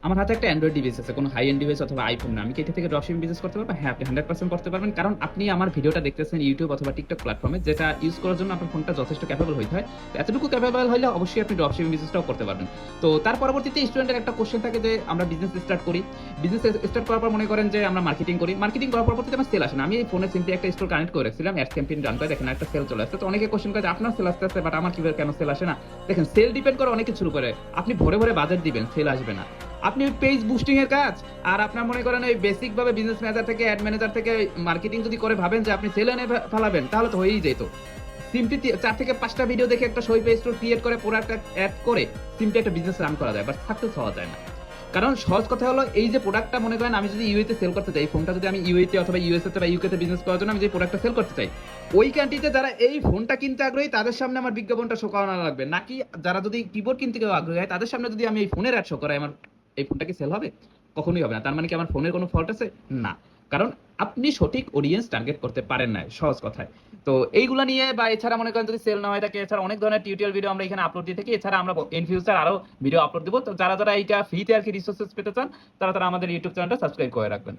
আমার হাতে একটা অ্যান্ড্রয়েড ডিভাইস আছে, কোনো হাই এন্ড ডিভাইস অথবা আইফোন না। আমি কি এটা থেকে ড্রপশিপিং বিজনেস করতে পারবো? হ্যাঁ, আপনি 100% করতে পারবেন। কারণ আপনি আমার ভিডিওটা দেখতেছেন ইউটিউব অথবা টিকটক প্ল্যাটফর্মে, যেটা ইউজ করার জন্য আপনার ফোনটা যথেষ্ট ক্যাপেবল হইতে হয়। তো এতটুকু ক্যাপেবল হলে অবশ্যই আপনি ড্রপশিপিং বিজনেসটাও করতে পারবেন। তো তার পরবর্তীতে স্টুডেন্টের একটা কোশ্চেন থাকে যে আমরা বিজনেস স্টার্ট করি। বিজনেস স্টার্ট করার পর মনে করেন যে আমরা মার্কেটিং করি। মার্কেটিং করার পরবর্তীতে আমার সেল আসে না। আমি এই ফোনে সিম্পলি একটা স্টোর কানেক্ট করে রাখছিলাম, অ্যাডস ক্যাম্পেইন রান করে দেখেন একটা সেল চলে আসছে। তো অনেকে কোশ্চেন করে যে আপনার সেল আসতে বাট আমার কিভাবে কেন সেল আসে না? দেখেন, সেল ডিপেন্ড করে অনেক কিছুর উপরে। আপনি ভরে ভরে বাজেট দিবেন, সেল আসবে না। আপনি পেজ বুস্টিং এর কাজ আর আপনার মনে করেন ওই বেসিক ভাবে বিজনেস ম্যানেজার থেকে অ্যাড ম্যানেজার থেকে মার্কেটিং যদি করে ভাবেন যে আপনি সেল এনে ফেলাবেন, তাহলে তো হয়েই যেত। সিম্পলি 4 থেকে 5টা ভিডিও দেখে একটা সই পেজ ক্রিয়েট করে প্রোডাক্ট অ্যাড করে সিম্পলি একটা বিজনেস রান করা যায়, বাট সাকসেস হওয়া যায় না। কারণ সহজ কথা হলো, এই যে প্রোডাক্টটা মনে করেন আমি যদি ইউএতে সেল করতে চাই, ফোনটা যদি আমি ইউএতে অথবা ইউএসএ তে বা ইউকেতে বিজনেস করার জন্য আমি যে প্রোডাক্টটা সেল করতে চাই, ওই কান্ট্রিতে যারা এই ফোনটা কিনতে আগ্রহী তাদের সামনে আমার বিজ্ঞাপনটা শো করানো লাগবে, নাকি যারা যদি কিবোর্ড কিনতে কেউ আগ্রহী হয় তাদের সামনে যদি আমি এই ফোনের অ্যাড শো করাই, আমার এই ফোনটা কি সেল হবে? কখনোই হবে না। তার মানে কি আমার ফোনের কোনো ফল্ট আছে? না। কারণ আপনি সঠিক অডিয়েন্স টার্গেট করতে পারেন না, সহজ কথায়। তো এইগুলা নিয়ে বা এছাড়া মনে করেন যদি সেল না হয় থাকে, এছাড়া অনেক ধরনের টিউটোরিয়াল ভিডিও আমরা এখানে আপলোড দিয়ে থাকি। এছাড়া আমরা ইন ফিউচার আরো ভিডিও আপলোড দেবো। তো যারা যারা এইটা ফ্রিতে আর কি রিসোর্সেস পেতে চান, তারা তারা আমাদের ইউটিউব চ্যানেলটা সাবস্ক্রাইব করে রাখবেন।